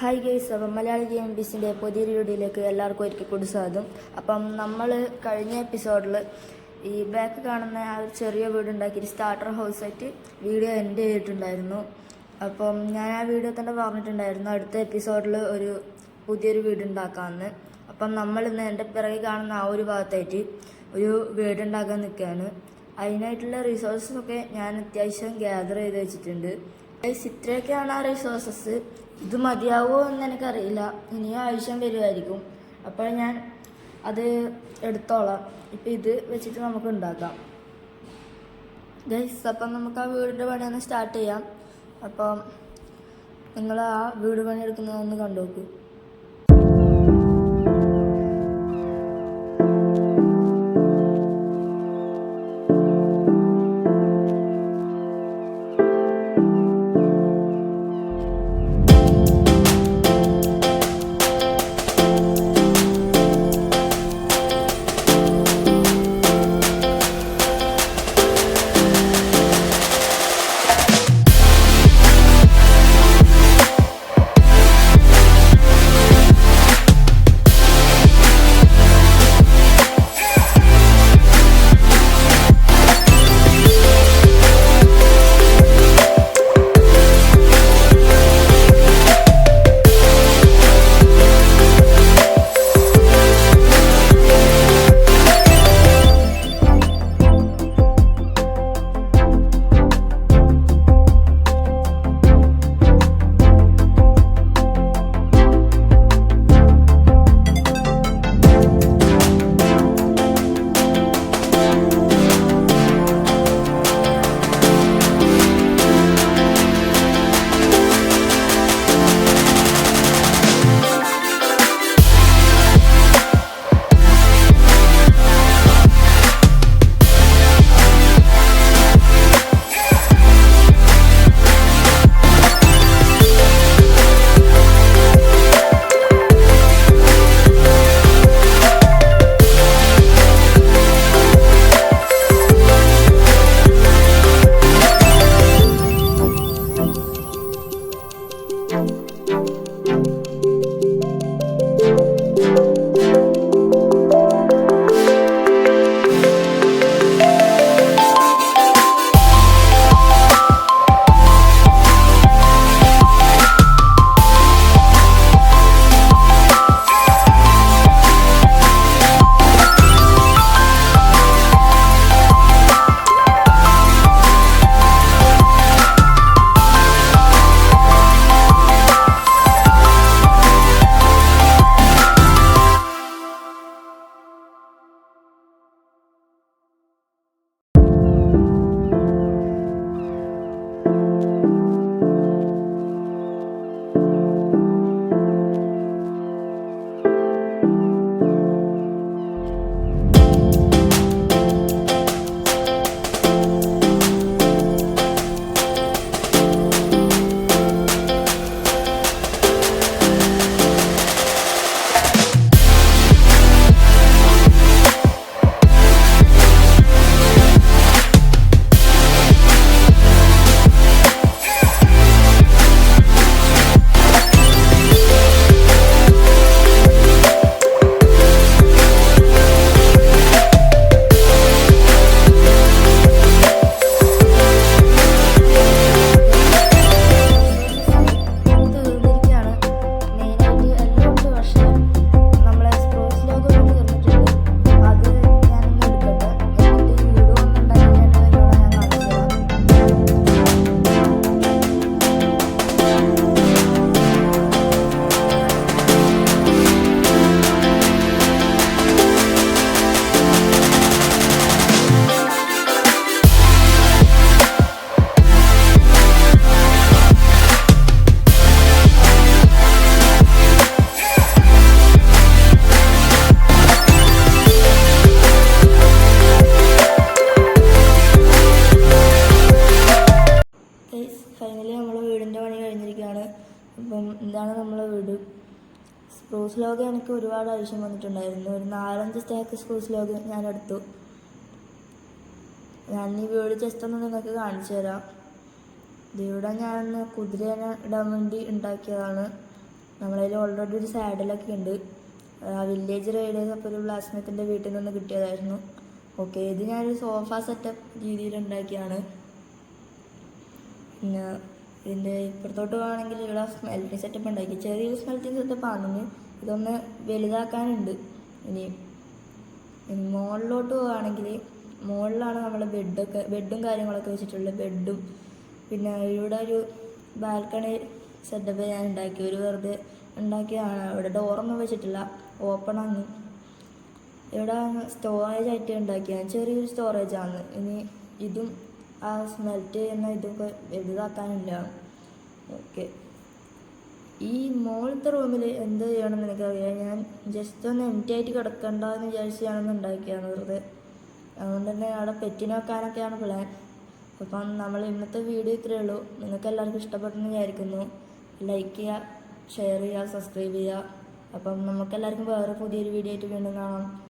Hi guys, അപ്പം Malayali game ബീസിൻ്റെ പുതിയൊരു വീഡിയോയിലേക്ക് എല്ലാവർക്കും ഒരിക്കൽ കൂടി സ്വാഗതം. അപ്പം നമ്മൾ കഴിഞ്ഞ എപ്പിസോഡിൽ ഈ ബാക്ക് കാണുന്ന ആ ഒരു ചെറിയ വീട് ഉണ്ടാക്കിയിട്ട് സ്റ്റാർട്ടർ ഹൗസായിട്ട് വീഡിയോ എൻഡ് ചെയ്തിട്ടുണ്ടായിരുന്നു. അപ്പം ഞാൻ ആ വീഡിയോ തന്നെ പറഞ്ഞിട്ടുണ്ടായിരുന്നു അടുത്ത എപ്പിസോഡിൽ ഒരു പുതിയൊരു വീട് ഉണ്ടാക്കാമെന്ന്. അപ്പം നമ്മൾ ഇന്ന് എൻ്റെ പിറകെ കാണുന്ന ആ ഒരു ഭാഗത്തായിട്ട് ഒരു വീടുണ്ടാക്കാൻ നിൽക്കുകയാണ്. അതിനായിട്ടുള്ള റിസോഴ്സസൊക്കെ ഞാൻ അത്യാവശ്യം ഗ്യാദർ ചെയ്ത് വെച്ചിട്ടുണ്ട്. ഇത്രയൊക്കെയാണ് ആ റിസോഴ്സസ്. ഇത് മതിയാവുമോ എന്ന് എനിക്കറിയില്ല, ഇനിയും ആവശ്യം വരുമായിരിക്കും. അപ്പോൾ ഞാൻ അത് എടുത്തോളാം. ഇപ്പം ഇത് വെച്ചിട്ട് നമുക്ക് ഉണ്ടാക്കാം ഗൈസ്. അപ്പം നമുക്ക് ആ വീടിൻ്റെ പണി ഒന്ന് സ്റ്റാർട്ട് ചെയ്യാം. അപ്പം നിങ്ങൾ ആ വീട് പണി എടുക്കുന്നതൊന്ന് കണ്ടു നോക്കൂ. ഫൈനലി നമ്മളെ വീടിൻ്റെ പണി കഴിഞ്ഞിരിക്കുകയാണ്. അപ്പം ഇതാണ് നമ്മളെ വീട്. സ്പ്രൂസ് ലോഗ് എനിക്ക് ഒരുപാട് ആവശ്യം വന്നിട്ടുണ്ടായിരുന്നു. ഒരു 4-5 സ്റ്റാക്ക് സ്പ്രൂസ് ലോഗ് ഞാൻ എടുത്തു. ഞാൻ ഈ വീട് ജസ്റ്റ് ഒന്ന് നിങ്ങൾക്ക് കാണിച്ചു തരാം. ഇവിടെ ഞാൻ കുതിരേനെ ഇടാൻ വേണ്ടി ഉണ്ടാക്കിയതാണ്. നമ്മളതിൽ ഓൾറെഡി ഒരു സാഡിലൊക്കെ ഉണ്ട്. വില്ലേജ് റൈഡേഴ്സ് അപ്പോൾ ഒരു ബ്ലാസ്മിത്തിൻ്റെ വീട്ടിൽ നിന്ന് കിട്ടിയതായിരുന്നു. ഓക്കെ, ഇത് ഞാനൊരു സോഫ സെറ്റപ്പ് രീതിയിൽ ഉണ്ടാക്കിയാണ്. പിന്നെ ഇതിൻ്റെ ഇപ്പുറത്തോട്ട് പോവുകയാണെങ്കിൽ ഇവിടെ സ്മെൽറ്റിങ് സെറ്റപ്പ് ഉണ്ടാക്കി. ചെറിയൊരു സ്മെൽറ്റിങ് സെറ്റപ്പ് ആണെങ്കിൽ ഇതൊന്ന് വലുതാക്കാനുണ്ട്. ഇനി മുകളിലോട്ട് പോവുകയാണെങ്കിൽ മുകളിലാണ് നമ്മൾ ബെഡും കാര്യങ്ങളൊക്കെ വെച്ചിട്ടുള്ളത്. ബെഡും പിന്നെ ഇവിടെ ഒരു ബാൽക്കണി സെറ്റപ്പ് ഞാൻ ഉണ്ടാക്കി. ഒരു വെറുതെ ഉണ്ടാക്കിയതാണ്. ഇവിടെ ഡോറൊന്നും വെച്ചിട്ടില്ല, ഓപ്പണാണ്. ഇവിടെ സ്റ്റോറേജ് ആയിട്ട് ഉണ്ടാക്കിയാണ്, ചെറിയൊരു സ്റ്റോറേജാണ്. ഇനി ഇതും ആ സ്മെൽറ്റ് ചെയ്യുന്ന ഇതൊക്കെ വലുതാക്കാനില്ല. ഓക്കെ, ഈ മുകളിലത്തെ റൂമിൽ എന്ത് ചെയ്യണമെന്ന് എനിക്കറിയാം. ഞാൻ ജസ്റ്റ് ഒന്ന് എംറ്റി ആയിട്ട് കിടക്കണ്ടെന്ന് വിചാരിച്ച് ഞാനൊന്ന് ഉണ്ടാക്കിയാണ് വെറുതെ. അതുകൊണ്ട് തന്നെ അവിടെ പെറ്റിനെ വെക്കാനൊക്കെയാണ് പ്ലാൻ. അപ്പം നമ്മൾ ഇന്നത്തെ വീഡിയോ ഇത്രയേ ഉള്ളൂ. നിങ്ങൾക്ക് എല്ലാവർക്കും ഇഷ്ടപ്പെട്ടെന്ന് വിചാരിക്കുന്നു. ലൈക്ക് ചെയ്യുക, ഷെയർ ചെയ്യുക, സബ്സ്ക്രൈബ് ചെയ്യുക. അപ്പം നമുക്കെല്ലാവർക്കും വേറെ പുതിയൊരു വീഡിയോ ആയിട്ട് വീണ്ടും കാണാം.